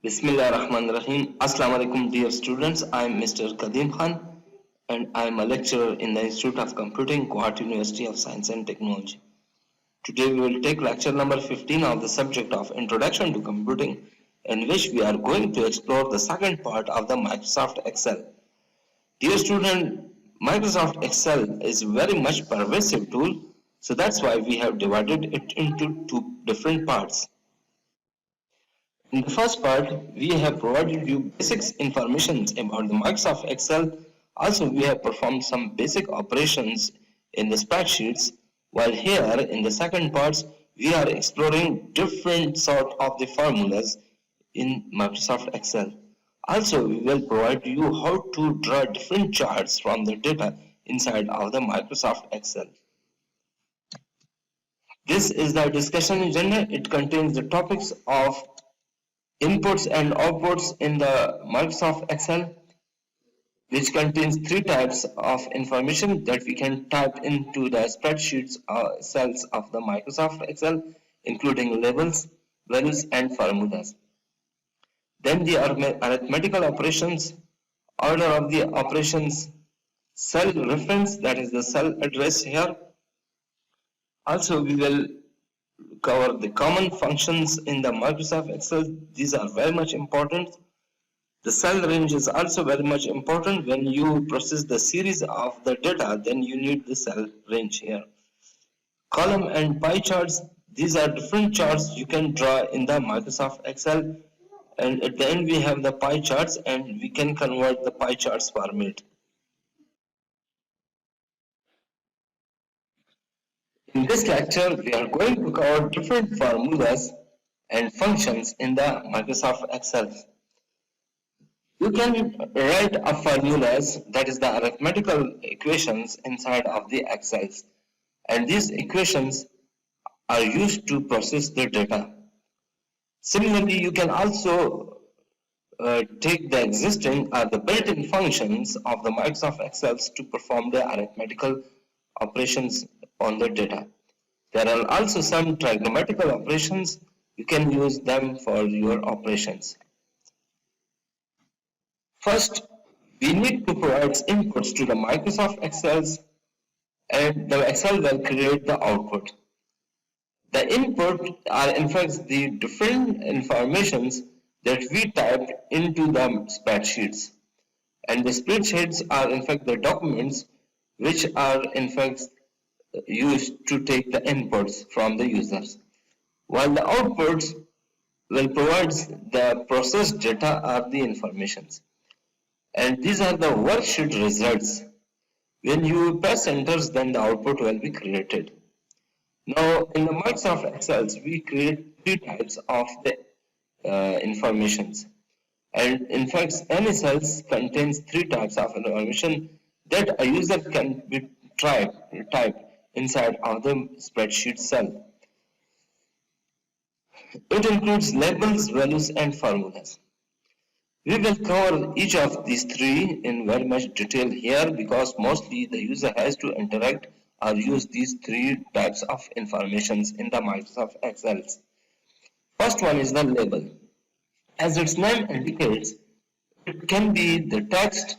Bismillah Rahman Rahim. Assalamu alaikum dear students. I am Mr. Kadim Khan and I am a lecturer in the Institute of Computing, Guwahati University of Science and Technology. Today we will take lecture number 15 of the subject of Introduction to Computing, in which we are going to explore the second part of the Microsoft Excel. Dear student, Microsoft Excel is very much pervasive tool, so that's why we have divided it into two different parts. In the first part, we have provided you basic information about the Microsoft Excel. Also, we have performed some basic operations in the spreadsheets, while here in the second part, we are exploring different sort of the formulas in Microsoft Excel. Also, we will provide you how to draw different charts from the data inside of the Microsoft Excel. This is the discussion agenda. It contains the topics of inputs and outputs in the Microsoft Excel, which contains three types of information that we can type into the spreadsheets cells of the Microsoft Excel, including labels, values, and formulas. Then the arithmetical operations, order of the operations, cell reference, that is the cell address here. Also, we will cover the common functions in the Microsoft Excel. These are very much important. The cell range is also very much important. When you process the series of the data, then you need the cell range here. Column and pie charts, these are different charts you can draw in the Microsoft Excel. And at the end we have the pie charts and we can convert the pie charts format. In this lecture, we are going to cover different formulas and functions in the Microsoft Excel. You can write a formulas, that is the arithmetical equations inside of the Excels, and these equations are used to process the data. Similarly, you can also take the existing or the built-in functions of the Microsoft Excel to perform the arithmetical operations on the data. There are also some trigonometrical operations. You can use them for your operations. First, we need to provide inputs to the Microsoft Excels, and the Excel will create the output. The input are in fact the different informations that we typed into the spreadsheets, and the spreadsheets are in fact the documents which are in fact used to take the inputs from the users, while the outputs will provide the processed data or the informations, and these are the worksheet results. When you press enter, then the output will be created. Now in the Microsoft Excel, we create three types of the informations, and in fact any cells contains three types of information that a user can be typed inside of the spreadsheet cell. It includes labels, values, and formulas. We will cover each of these three in very much detail here because mostly the user has to interact or use these three types of informations in the Microsoft Excel. First one is the label. As its name indicates, it can be the text,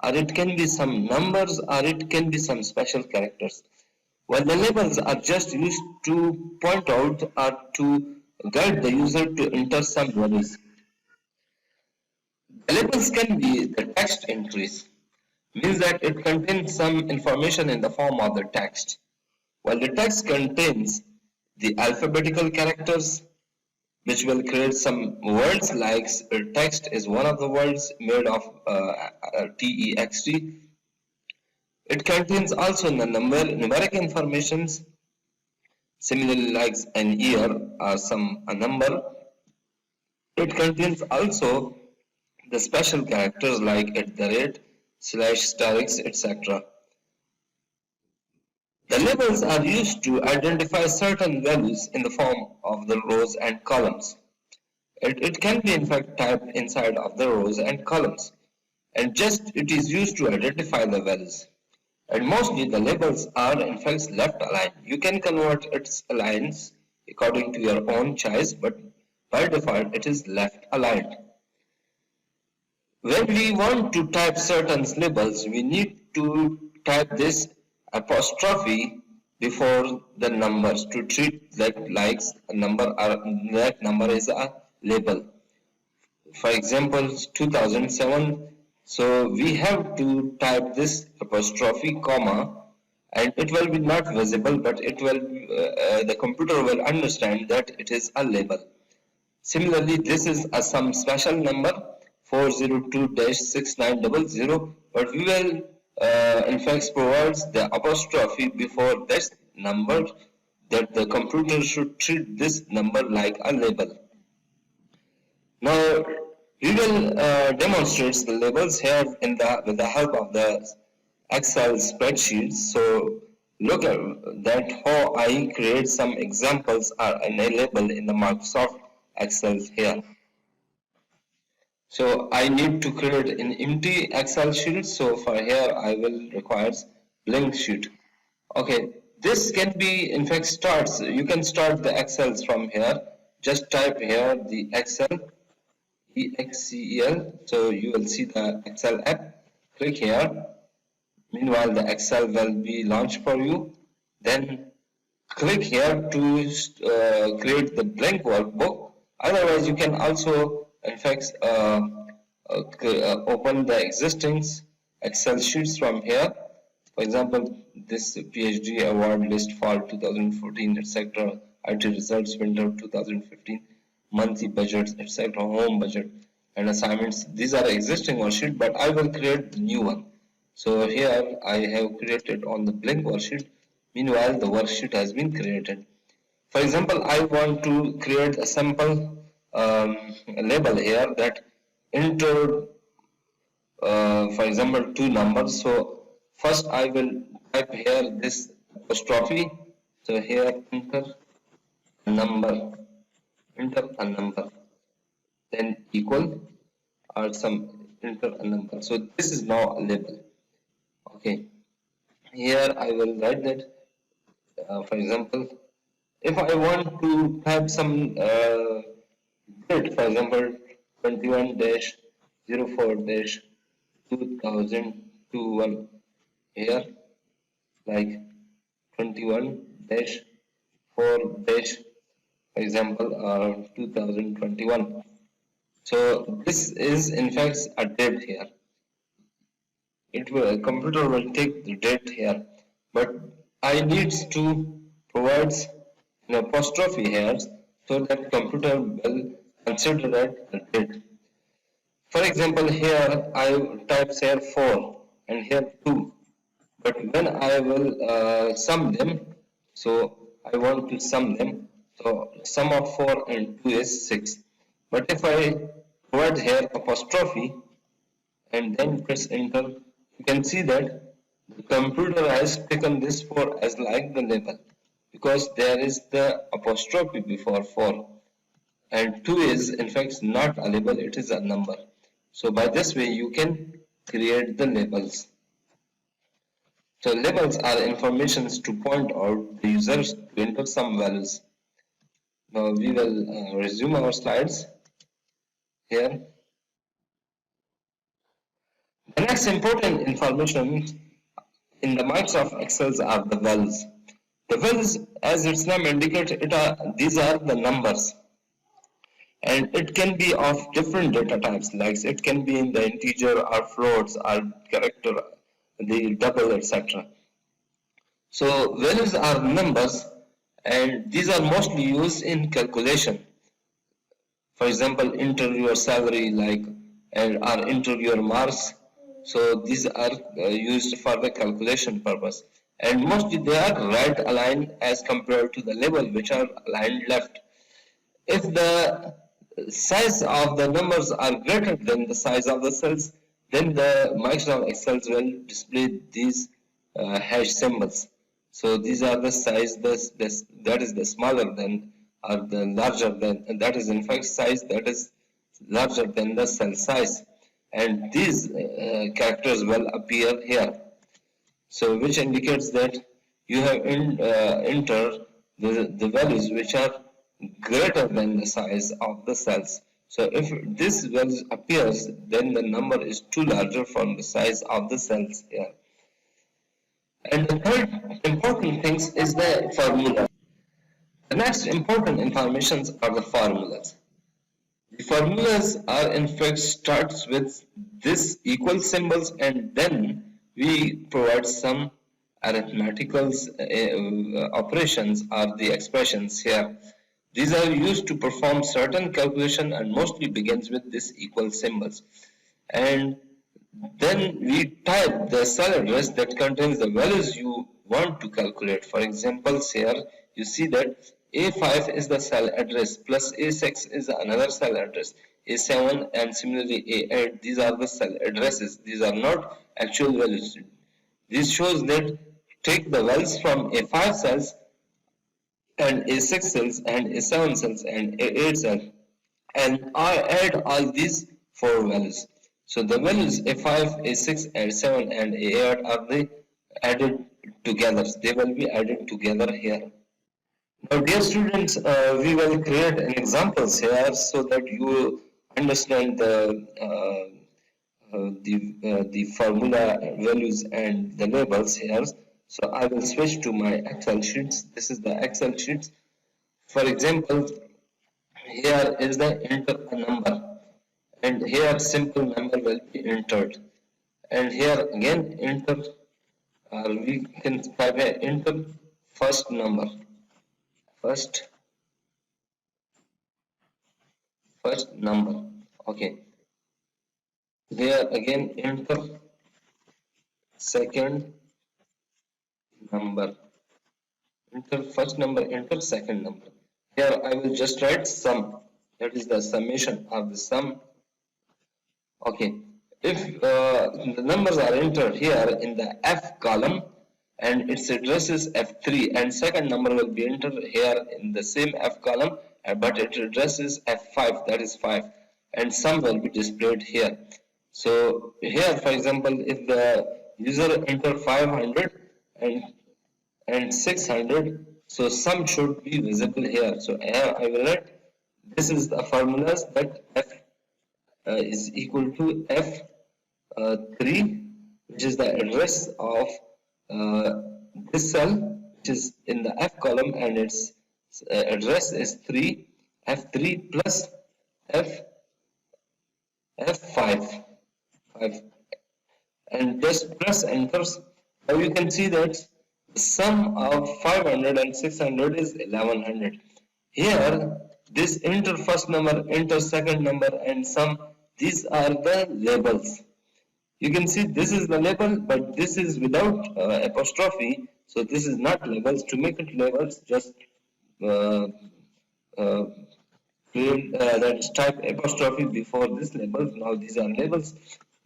or it can be some numbers, or it can be some special characters. While the labels are just used to point out or to guide the user to enter some values. The labels can be the text entries, means that it contains some information in the form of the text, while the text contains the alphabetical characters, which will create some words like text is one of the words made of text. It contains also the numeric informations, similarly like an year or a number. It contains also the special characters like at the rate, slash, *, etc. The labels are used to identify certain values in the form of the rows and columns. It can be in fact typed inside of the rows and columns, and just it is used to identify the values. And mostly the labels are in fact left aligned. You can convert its lines according to your own choice, but By default, it is left aligned. When we want to type certain labels, we need to type this apostrophe before the numbers to treat that like a number or that number is a label. For example, 2007. So we have to type this apostrophe comma, and it will be not visible, but it will the computer will understand that it is a label. Similarly, this is some special number 402-6900, but we will in fact provide the apostrophe before this number, that the computer should treat this number like a label. Now we will demonstrate the labels here with the help of the Excel spreadsheet. So look at that how I create some examples are in a label in the Microsoft Excel here. So I need to create an empty Excel sheet. So for here I will require blank sheet. Okay, this can be in fact starts. You can start the Excel from here. Just type here the Excel EXCEL. So you will see the Excel app. Click here. Meanwhile, the Excel will be launched for you. Then click here to create the blank workbook. Otherwise, you can also in fact open the existing Excel sheets from here. For example, this PhD award list for 2014, etc. IT results winter 2015, monthly budgets, etc. Home budget and assignments. These are existing worksheet, but I will create the new one. So here I have created on the blank worksheet. Meanwhile, the worksheet has been created. For example, I want to create a sample label here that enter, for example, two numbers. So first I will type here this apostrophe. So here enter a number, then equal or some enter a number. So this is now a label. Okay, here I will write that. For example, if I want to have some date, for example, 21-04-2021 here, like 21-4 for example 2021. So this is in fact a date here. Computer will take the date here, but I need to provide an apostrophe here so that computer will consider that the date. For example, here I type here 4 and here 2, but when I will sum them, so I want to sum them, so sum of 4 and 2 is 6. But if I provide here apostrophe and then press enter, you can see that the computer has taken this 4 as like the label, because there is the apostrophe before 4, and 2 is in fact not a label, it is a number. So by this way you can create the labels. So labels are informations to point out the users to enter some values. Now we will resume our slides here. The next important information in the Microsoft Excel are the values. The values, as its name indicates, these are the numbers, and it can be of different data types, like it can be in the integer or floats or character, the double, etc. So values are numbers, and these are mostly used in calculation. For example, enter your salary, or enter your marks. So these are used for the calculation purpose, and mostly they are right aligned as compared to the label which are aligned left. If the size of the numbers are greater than the size of the cells, then the Microsoft Excel will display these hash symbols. So these are the size that is the smaller than or the larger than, and that is in fact size that is larger than the cell size, and these characters will appear here. So which indicates that you have entered the values which are greater than the size of the cells. So if this value appears, then the number is too larger from the size of the cells here. And the third important things is the formula. The next important informations are the formulas. The formulas are in fact starts with this equal symbols, and then we provide some arithmetical operations or the expressions here. These are used to perform certain calculation and mostly begins with this equal symbols. And then we type the cell address that contains the values you want to calculate. For example, here you see that A5 is the cell address plus A6 is another cell address. A7 and similarly A8, these are the cell addresses. These are not actual values. This shows that take the values from A5 cells and A6 cells and A7 cells and A8 cells, and I add all these four values. So the values A5, A6, A7 and A8 are the added together. They will be added together here. Now dear students, we will create an examples here so that you understand the formula values and the labels here. So I will switch to my Excel sheets. This is the Excel sheets. For example, here is the enter a number, and here simple number will be entered, and here again enter, we can type a enter first number, first number. Okay, here again enter second number, enter first number, enter second number. Here I will just write sum, that is the summation of the sum. Okay, if the numbers are entered here in the F column and its address is F3, and second number will be entered here in the same F column, but its address is F5, that is 5, and sum will be displayed here. So here for example, if the user enter 500 and 600, so sum should be visible here. So here I will write, this is the formulas that F is equal to F3, which is the address of this cell, which is in the F column, and its address is 3, F3 plus F5, and just press enters. Now you can see that the sum of 500 and 600 is 1100. Here this enter first number, enter second number and sum, these are the labels. You can see this is the label, but this is without apostrophe, so this is not labels. To make it labels, just that type apostrophe before this label. Now these are labels.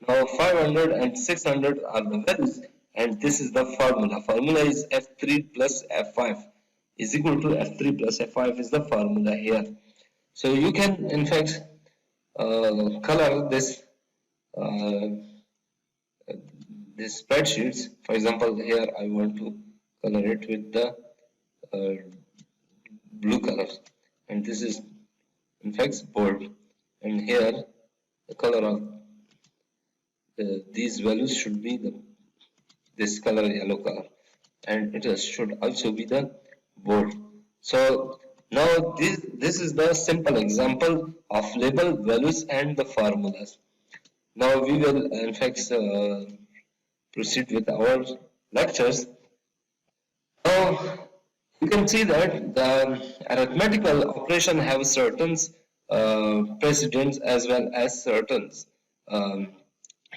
Now 500 and 600 are the values, and this is the formula. Formula is F3 plus F5 is equal to F3 plus F5 is the formula here. So you can in fact color this spreadsheets. For example, here I want to color it with the blue color, and this is in fact bold, and here the color of these values should be this color, yellow color, and it should also be the bold. So now this is the simple example of label, values and the formulas. Now we will in fact proceed with our lectures. Now you can see that the arithmetical operation have certain precedents as well as certain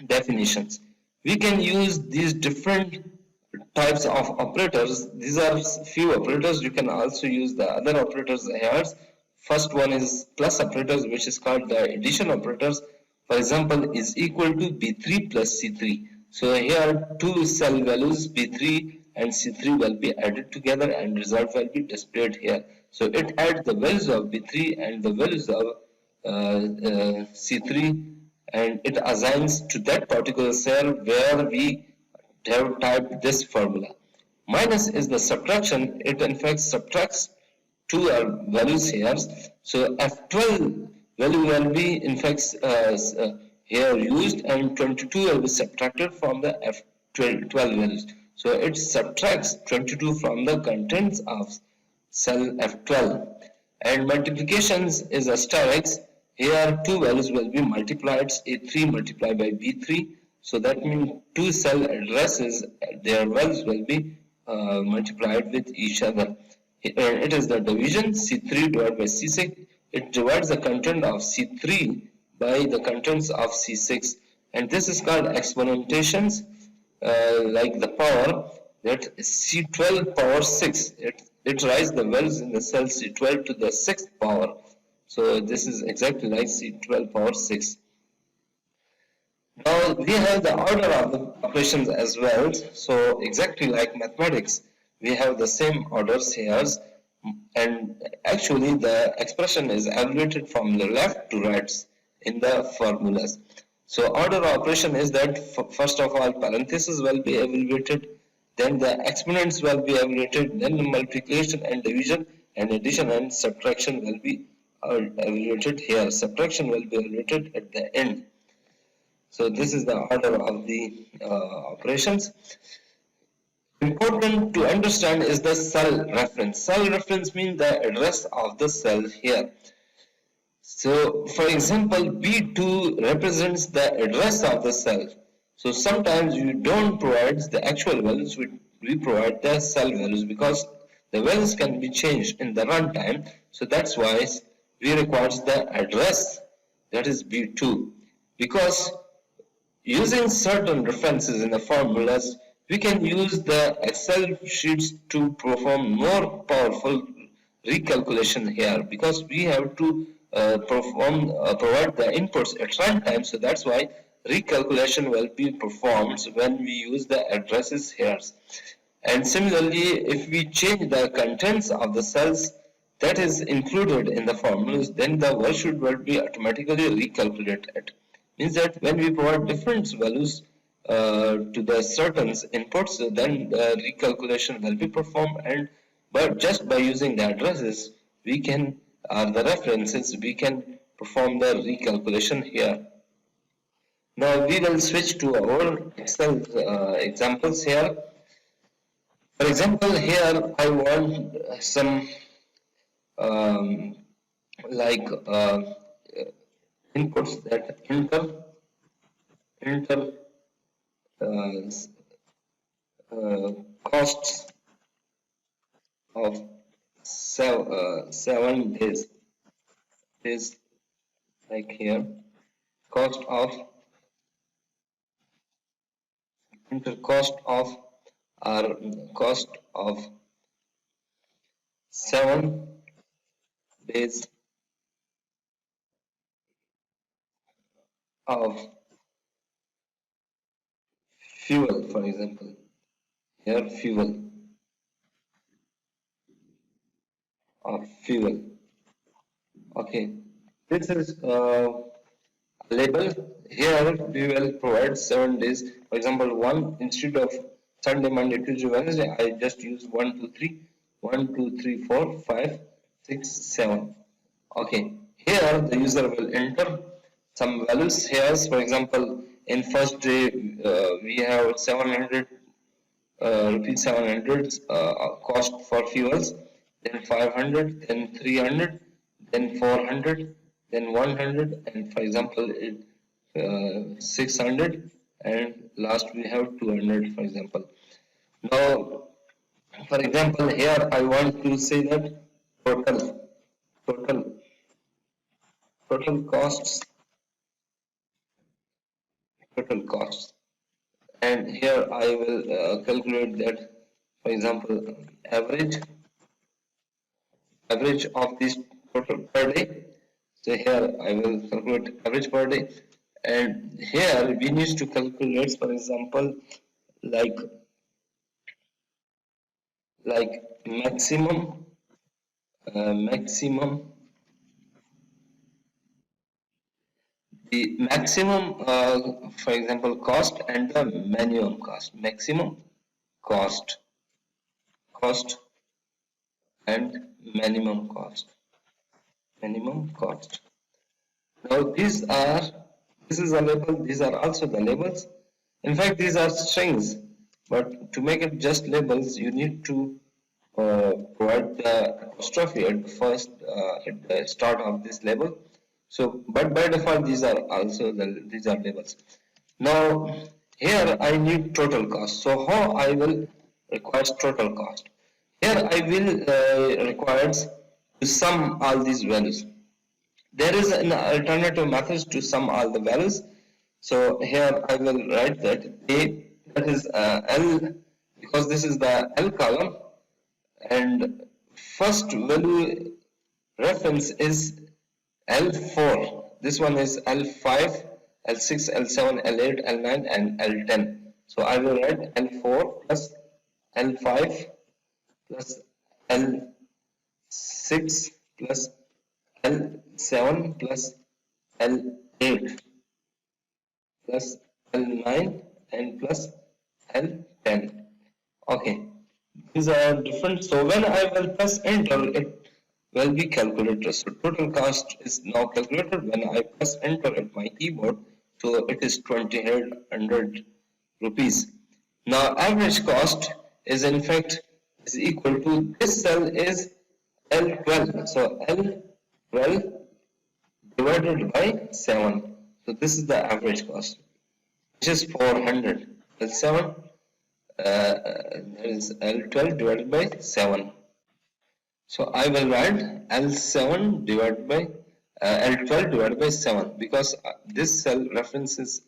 definitions. We can use these different types of operators. These are few operators. You can also use the other operators here. First one is plus operators, which is called the addition operators. For example, is equal to B3 plus C3. So here two cell values B3 and C3 will be added together, and result will be displayed here. So it adds the values of B3 and the values of C3, and it assigns to that particular cell where we have typed this formula. Minus is the subtraction. It in fact subtracts two are values here. So F12 value will be in fact here used, and 22 will be subtracted from the F12 values. So it subtracts 22 from the contents of cell F12. And multiplications is a star x. Here two values will be multiplied, A3 multiplied by B3. So that means two cell addresses, their values will be multiplied with each other. It is the division C3 divided by C6. It divides the content of C3 by the contents of C6. And this is called exponentations, like the power, that C12 power 6. It raises the values in the cell C12 to the 6th power. So this is exactly like C12 power 6. Now we have the order of the operations as well. So exactly like mathematics, we have the same orders here, and actually the expression is evaluated from the left to right in the formulas. So order operation is that first of all parentheses will be evaluated, then the exponents will be evaluated, then the multiplication and division and addition and subtraction will be evaluated here. Subtraction will be evaluated at the end. So this is the order of the operations. Important to understand is the cell reference. Cell reference means the address of the cell here. So for example, B2 represents the address of the cell. So sometimes you don't provide the actual values, we provide the cell values, because the values can be changed in the runtime. So that's why we require the address, that is B2. Because using certain references in the formulas, we can use the Excel sheets to perform more powerful recalculation here, because we have to provide the inputs at runtime. So that's why recalculation will be performed when we use the addresses here. And similarly, if we change the contents of the cells that is included in the formulas, then the worksheet will be automatically recalculated. Means that when we provide different values to the certain inputs, then the recalculation will be performed, and but just by using the addresses we can, the references, we can perform the recalculation here. Now we will switch to our Excel examples here. For example, here I want some like inputs that enter uh, costs of 7 days. Is like here, cost of enter cost of or cost of 7 days of fuel. For example, here fuel of fuel. Okay, this is label. Here we will provide 7 days. For example, one, instead of Sunday, Monday, Tuesday, Wednesday, I just use 1, 2, 3, 1, 2, 3, 4, 5, 6, 7. Okay, here the user will enter some values here. For example, in first day we have 700 rupees 700 cost for fuels, then 500, then 300, then 400, then 100, and for example 600, and last we have 200, for example. Now for example, here I want to say that total total costs total costs, and here I will calculate that, for example, average of this total per day. So here I will calculate average per day, and here we need to calculate, for example, like maximum maximum the maximum for example cost and the minimum cost. Maximum cost and minimum cost. Minimum cost. Now this is a label, these are also the labels. In fact, these are strings, but to make it just labels, you need to provide the apostrophe at first at the start of this label. So, but by default, these are also these are labels. Now, here I need total cost. So, how I will require total cost? Here I will requires to sum all these values. There is an alternative method to sum all the values. So here I will write that A, that is L, because this is the L column, and first value reference is L4. This one is L5, L6, L7, L8, L9 and L10. So I will write L4 plus L5 plus L6 plus L7 plus L8 plus L9 and plus L10. Okay, these are different. So when I will press enter, it will be calculated. So total cost is now calculated when I press enter at my keyboard. So it is 2,800 rupees. Now average cost is in fact is equal to, this cell is L12. So L12 divided by 7. So this is the average cost, which is 400. L7 that is L12 divided by 7. So I will write L7 divided by L12 divided by 7, because this cell references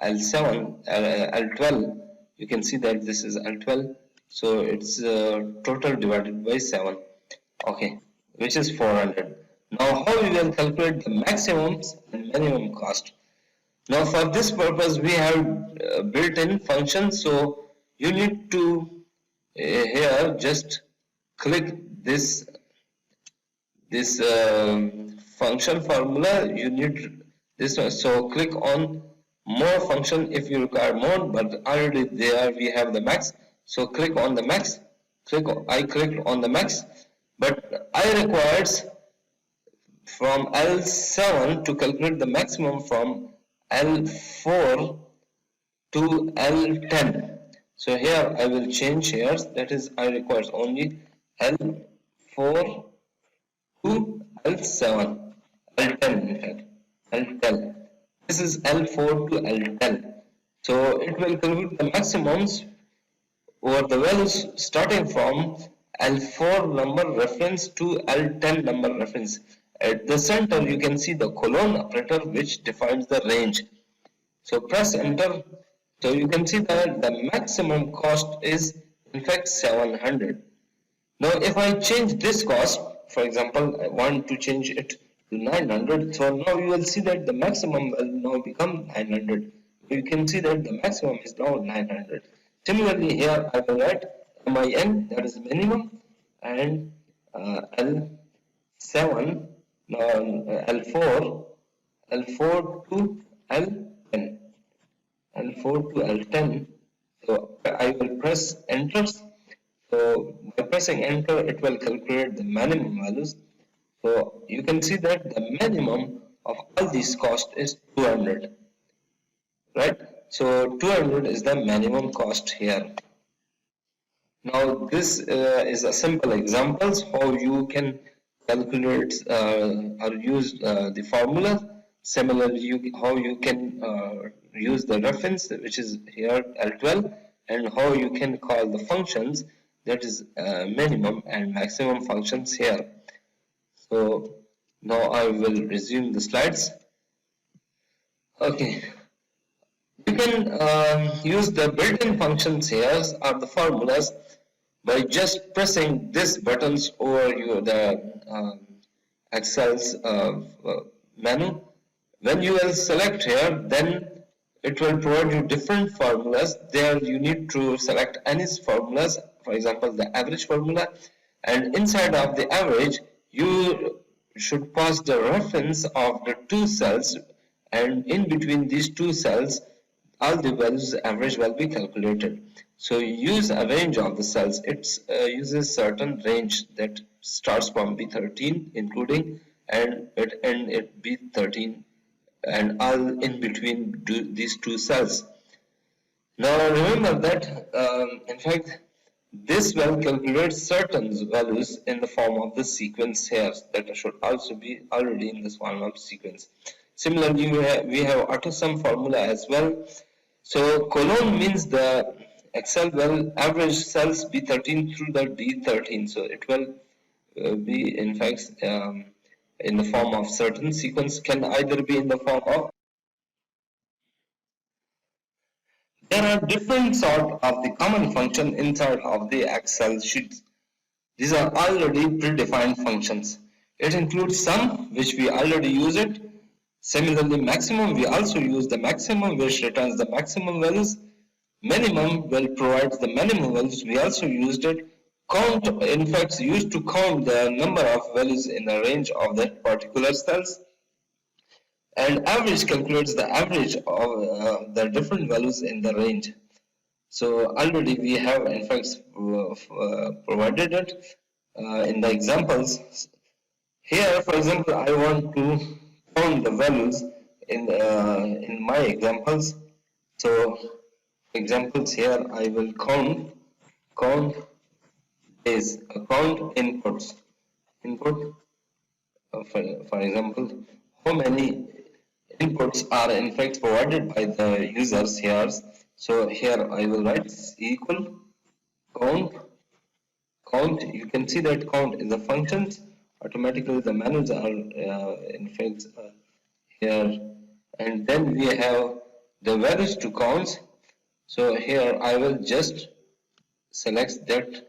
L7, L12. You can see that this is L12. So it's total divided by 7. Okay, which is 400. Now how we will calculate the maximums and minimum cost? Now for this purpose we have built-in functions. So you need to here just click this function formula. You need this one. So click on more function if you require more, but already there we have the max. So click on the max. I clicked on the max, but I requires from L7 to calculate the maximum from L4 to L10. So here I will change here, that is I require only L4 to L7, L10 in fact, L10. This is L4 to L10. So it will calculate the maximums over the values starting from L4 number reference to L10 number reference. At the center you can see the colon operator which defines the range. So press enter. So you can see that the maximum cost is in fact 700. Now if I change this cost, for example I want to change it to 900, so now you will see that the maximum will now become 900. You can see that the maximum is now 900. Similarly here I will write min, that is minimum, and L7, L4 to L10. L4 to L10. So I will press enter. So by pressing enter, it will calculate the minimum values. So you can see that the minimum of all these costs is 200, right? So 200 is the minimum cost here. Now this is a simple examples how you can calculate or use the formula. Similarly, how you can use the reference, which is here L12, and how you can call the functions, that is minimum and maximum functions here. So now I will resume the slides. Okay, you can use the built-in functions here or the formulas by just pressing these buttons over the Excel's menu. When you will select here, then it will provide you different formulas. There you need to select any formulas, for example the average formula, and inside of the average you should pass the reference of the two cells, and in between these two cells all the values average will be calculated. So use a range of the cells. It uses certain range that starts from B13 including and it end at B13 and all in between these two cells. Now remember that in fact this well calculates certain values in the form of the sequence here that should also be already in this one sequence. Similarly, we have autosum formula as well. So colon means the Excel will average cells B13 through the D13. So it will be in fact in the form of certain sequence, can either be in the form of. There are different sort of the common function inside of the Excel sheets. These are already predefined functions. It includes sum, which we already use it. Similarly, maximum, we also use the maximum, which returns the maximum values. Minimum will provide the minimum values, we also used it. Count, in fact, used to count the number of values in the range of that particular cells. And average calculates the average of the different values in the range. So already we have in fact provided it in the examples. Here, for example, I want to count the values in my examples. So examples here, I will count is count inputs. Input, for example, how many inputs are in fact provided by the users here. So here I will write equal count. You can see that count is the functions. Automatically the manuals are in fact here, and then we have the values to counts. So here I will just select that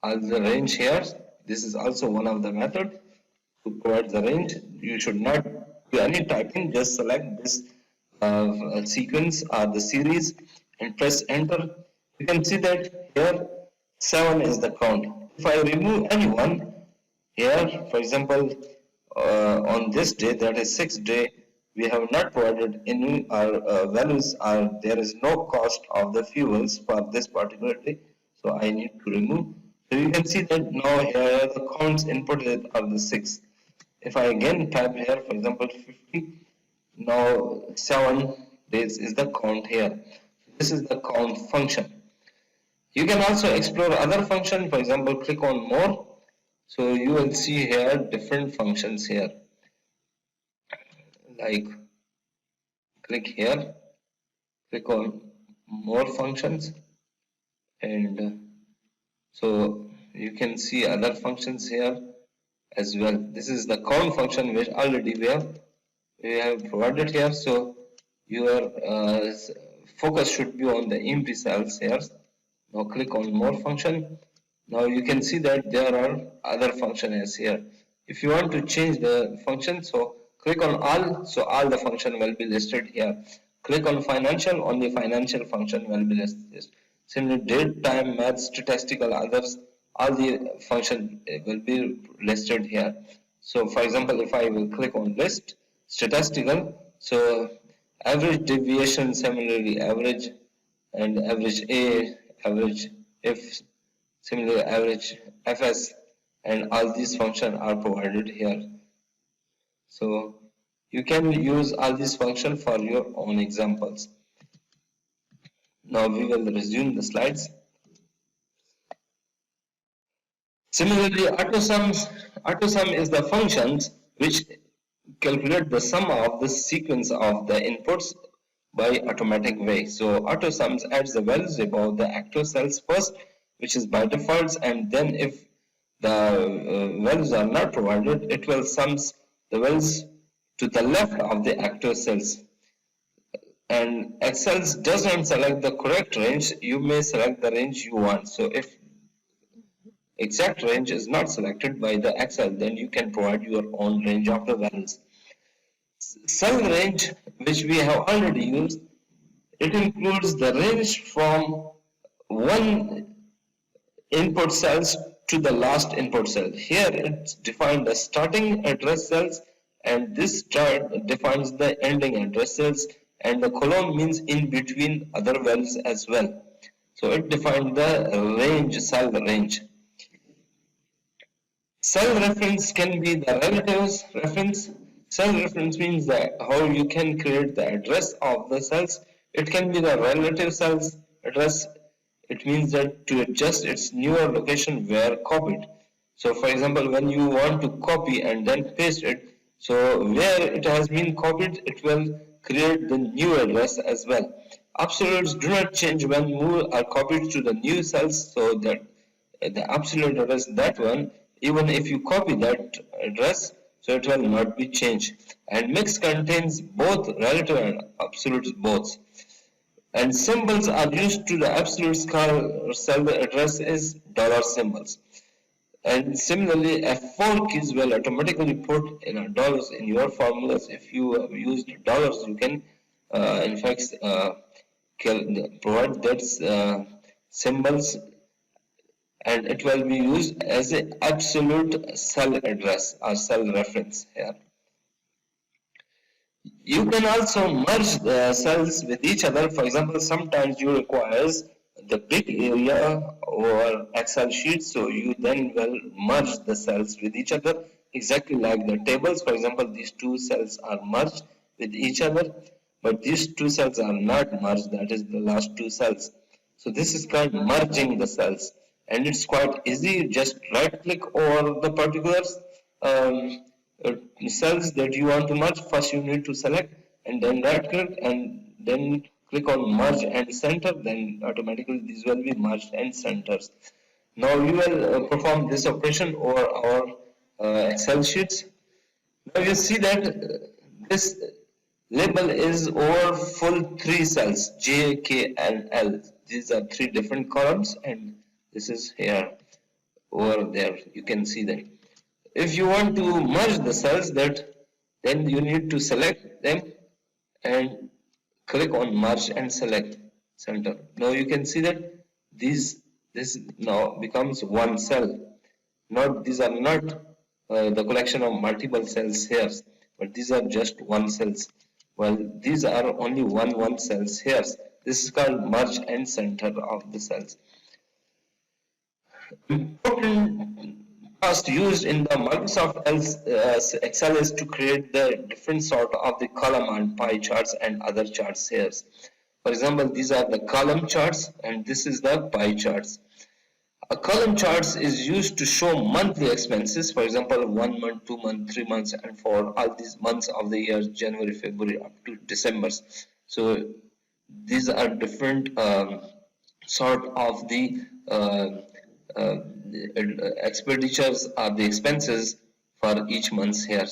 as the range here. This is also one of the method to provide the range. You should not do any typing, just select this sequence or the series and press enter. You can see that here 7 is the count. If I remove any one here, for example, on this day, that is 6th day, we have not provided any values, or there is no cost of the fuels for this particular day, so I need to remove. So you can see that now here the counts inputted are the 6. If I again type here, for example, 50, now 7 days is the count here. This is the count function. You can also explore other function. For example, click on more. So you will see here different functions here. Like click here, click on more functions, and so you can see other functions here as well. This is the count function which already we have provided here. So your focus should be on the empty cells here. Now click on more function. Now you can see that there are other functions here. If you want to change the function, so click on all, so all the function will be listed here. Click on financial, only financial function will be listed. Similarly, date, time, math, statistical, others, all the function will be listed here. So for example, if I will click on list, statistical, so average deviation, similarly average and average A, average F, similarly average Fs, and all these functions are provided here. So you can use all these functions for your own examples. Now we will resume the slides. Similarly, autosum is the functions which calculate the sum of the sequence of the inputs by automatic way. So autosums adds the values above the active cells first, which is by default, and then if the values are not provided, it will sums the values to the left of the active cells. And Excel does not select the correct range, you may select the range you want. So if exact range is not selected by the Excel, then you can provide your own range of the values. Cell range, which we have already used, it includes the range from one input cells to the last input cell. Here it's defined as starting address cells, and this chart defines the ending address cells, and the colon means in between other values as well. So it defines the range, cell range. Cell reference can be the relatives reference. Cell reference means that how you can create the address of the cells. It can be the relative cells address. It means that to adjust its newer location where copied. So for example, when you want to copy and then paste it, so where it has been copied, it will create the new address as well. Absolutes do not change when move are copied to the new cells, so that the absolute address, that one, even if you copy that address, so it will not be changed. And mix contains both relative and absolute both. And symbols are used to the absolute cell address is dollar symbols. And similarly, F4 keys will automatically put in dollars in your formulas. If you have used dollars, you can in fact provide that symbols, and it will be used as an absolute cell address or cell reference here. You can also merge the cells with each other. For example, sometimes you requires the big area or Excel sheet, so you then will merge the cells with each other, exactly like the tables. For example, these two cells are merged with each other, but these two cells are not merged, that is the last two cells. So this is called merging the cells, and it's quite easy. Just right click over the particulars uh, cells that you want to merge. First you need to select and then right click and then click on merge and center, then automatically these will be merged and centers. Now we will perform this operation over our Excel sheets. Now you see that this label is over full three cells, J, K and L. These are three different columns, and this is here over there. You can see that. If you want to merge the cells, then you need to select them and click on merge and select center. Now you can see that this now becomes one cell. Not these are not the collection of multiple cells here, but these are just one cells. Well, these are only one cells here. This is called merge and center of the cells. Important task used in the Microsoft Excel is to create the different sort of the column and pie charts and other charts here. For example, these are the column charts and this is the pie charts. A column charts is used to show monthly expenses, for example 1 month, 2 months, 3 months, and for all these months of the year, January, February up to December. So these are different sort of the expenditures or the expenses for each month here.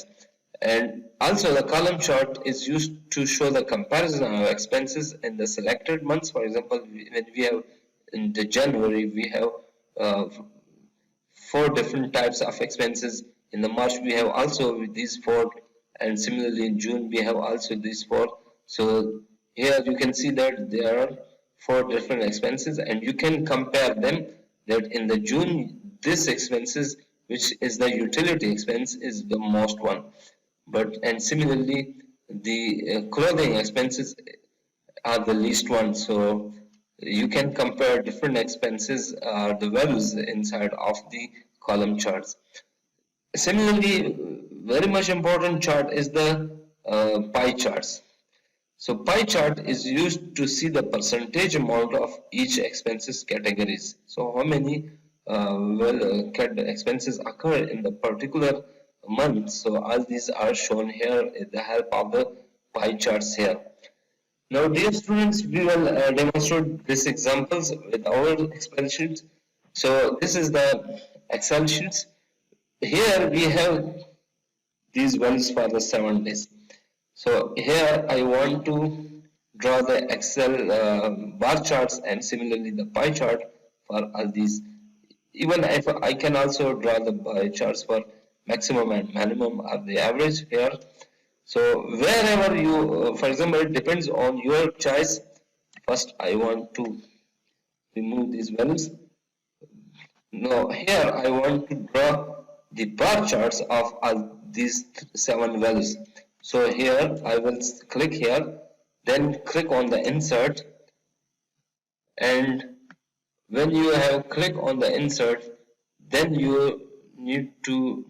And also the column chart is used to show the comparison of expenses in the selected months. For example, when we have in the January we have 4 different types of expenses. In the March we have also these 4, and similarly in June we have also these 4. So here you can see that there are 4 different expenses, and you can compare them. That in the June this expenses, which is the utility expense, is the most one, but and similarly the clothing expenses are the least one. So you can compare different expenses, the values inside of the column charts. Similarly, very much important chart is the pie charts. So pie chart is used to see the percentage amount of each expenses categories. So how many expenses occur in the particular month. So all these are shown here with the help of the pie charts here. Now dear students, we will demonstrate these examples with our Excel sheets. So this is the Excel sheets. Here we have these values for the 7 days. So here I want to draw the Excel bar charts and similarly the pie chart for all these. Even if I can also draw the pie charts for maximum and minimum or the average here. So wherever you, for example, it depends on your choice. First I want to remove these values. Now here I want to draw the bar charts of all these 7 values. So here I will click here, then click on the insert, and when you have click on the insert, then you need to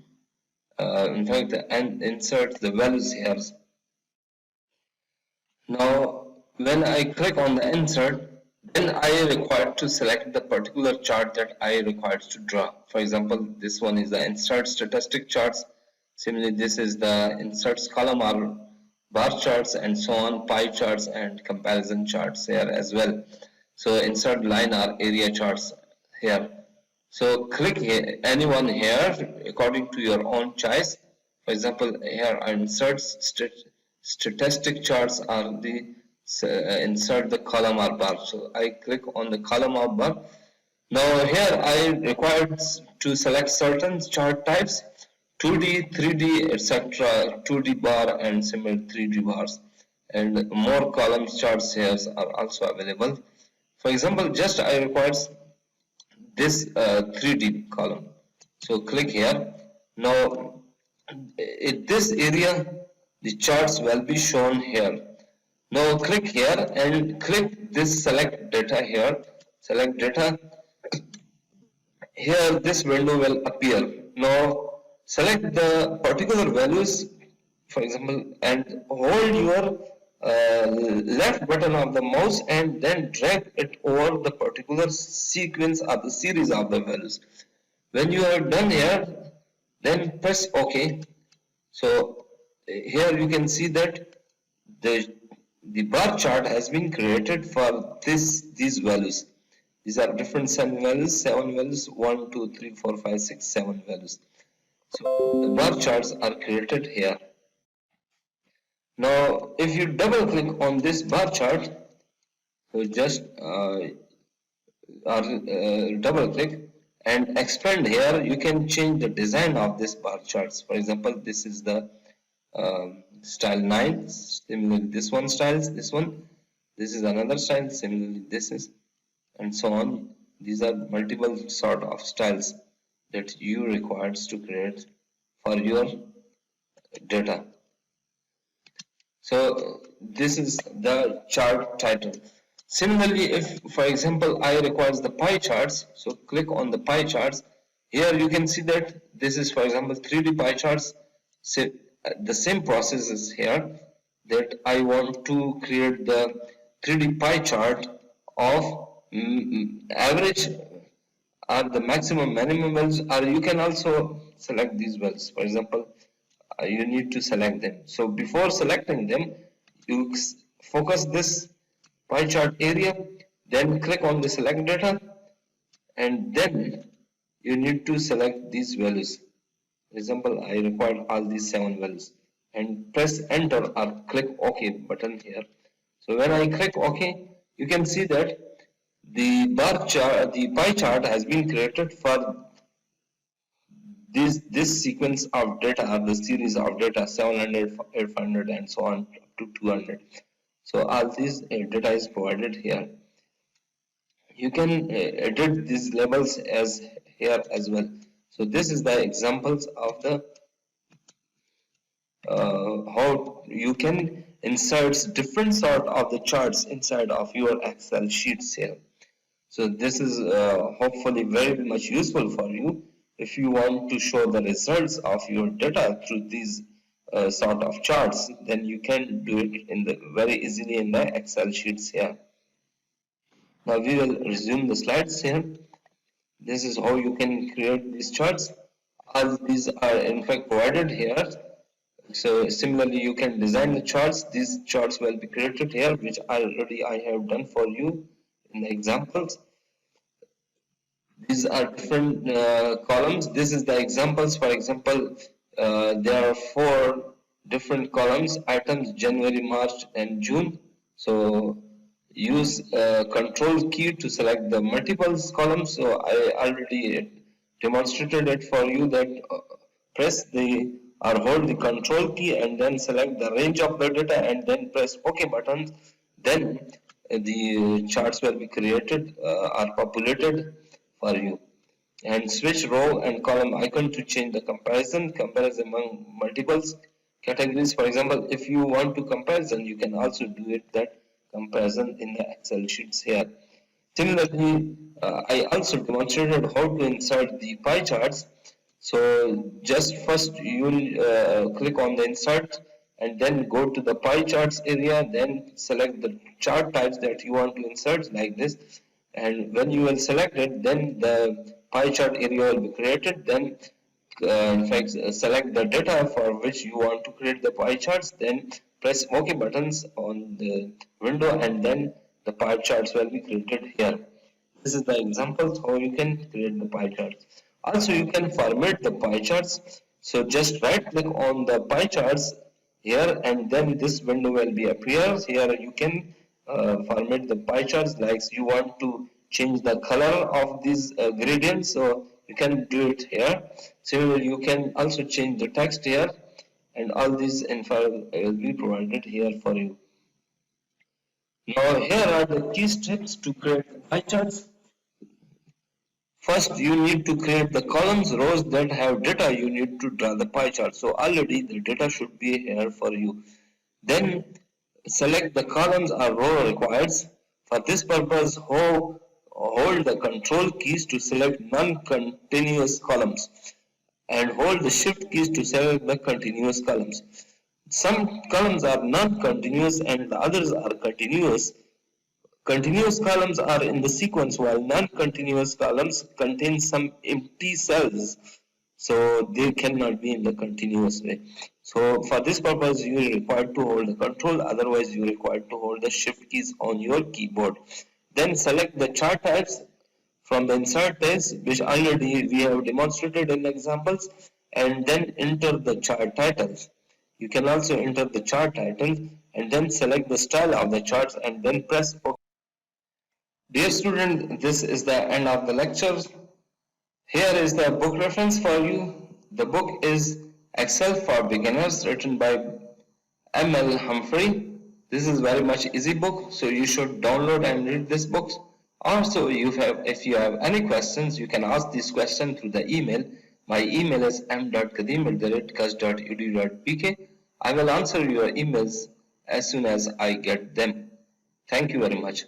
in fact insert the values here. Now when I click on the insert, then I require to select the particular chart that I require to draw. For example, this one is the insert statistic charts. Similarly, this is the inserts column or bar charts and so on, pie charts and comparison charts here as well. So insert line or area charts here. So click here, anyone here according to your own choice. For example, here I insert statistic charts are the insert the column or bar. So I click on the column or bar. Now here I required to select certain chart types, 2D, 3D, etc., 2D bar and similar 3D bars, and more columns charts here are also available. For example, just I require this 3D column. So click here. Now in this area the charts will be shown here. Now click here and click this select data here. Select data. Here this window will appear. Now select the particular values, for example, and hold your left button of the mouse and then drag it over the particular sequence or the series of the values. When you are done here, then press OK. So here you can see that the bar chart has been created for these values. These are different 7 values, 1, 2, 3, 4, 5, 6, 7 values. So the bar charts are created here. Now if you double click on this bar chart, so just double click and expand here, you can change the design of this bar charts. For example, this is the style 9, similarly this one styles, this is another style, similarly this is, and so on. These are multiple sort of styles that you requires to create for your data. So this is the chart title. Similarly, if for example I requires the pie charts, so click on the pie charts. Here you can see that this is, for example, 3D pie charts. So the same process is here, that I want to create the 3D pie chart of average or the maximum minimum values, or you can also select these values. For example, you need to select them. So before selecting them, you focus this pie chart area, then click on the select data, and then you need to select these values. For example, I require all these 7 values, and press enter or click OK button here. So when I click OK, you can see that the bar chart, the pie chart has been created for this sequence of data, or the series of data, 700, 800 and so on up to 200. So all this data is provided here. You can edit these labels as here as well. So this is the examples of the how you can insert different sort of the charts inside of your Excel sheets here. So this is hopefully very much useful for you if you want to show the results of your data through these sort of charts. Then you can do it in the very easily in the Excel sheets here. Now we will resume the slides here. This is how you can create these charts. All these are in fact provided here. So similarly, you can design the charts. These charts will be created here, which I have done for you in the examples. These are different columns. This is the examples. For example, there are 4 different columns: items, January, March, and June. So use control key to select the multiples columns. So I already demonstrated it for you, that press the or hold the control key and then select the range of the data and then press OK button. Then the charts will be created or populated for you. And switch row and column icon to change the comparison among multiples categories. For example, if you want to comparison, you can also do it that comparison in the Excel sheets here. Similarly, I also demonstrated how to insert the pie charts. So just first you will click on the insert and then go to the pie charts area, then select the chart types that you want to insert like this, and when you will select it, then the pie chart area will be created. Then in fact select the data for which you want to create the pie charts, then press OK buttons on the window, and then the pie charts will be created here. This is the example how you can create the pie charts. Also, you can format the pie charts. So just right click on the pie charts here, and then this window will be appears. Here you can format the pie charts like you want to change the color of these gradients. So you can do it here. Similarly, you can also change the text here, and all these info will be provided here for you. Now here are the key steps to create pie charts. First, you need to create the columns, rows that have data. You need to draw the pie chart. So already the data should be here for you. Then select the columns or row required. For this purpose, hold the control keys to select non-continuous columns and hold the shift keys to select the continuous columns. Some columns are non-continuous and the others are continuous. Continuous columns are in the sequence, while non-continuous columns contain some empty cells, so they cannot be in the continuous way. So for this purpose you are required to hold the control, otherwise you are required to hold the shift keys on your keyboard. Then select the chart types from the insert page, which already we have demonstrated in examples, and then enter the chart titles. You can also enter the chart title and then select the style of the charts and then press OK. Dear student, this is the end of the lecture. Here is the book reference for you. The book is Excel for Beginners, written by M.L. Humphrey. This is very much easy book, so you should download and read this book. Also, if you have any questions, you can ask this question through the email. My email is m.kadeem@kust.edu.pk. I will answer your emails as soon as I get them. Thank you very much.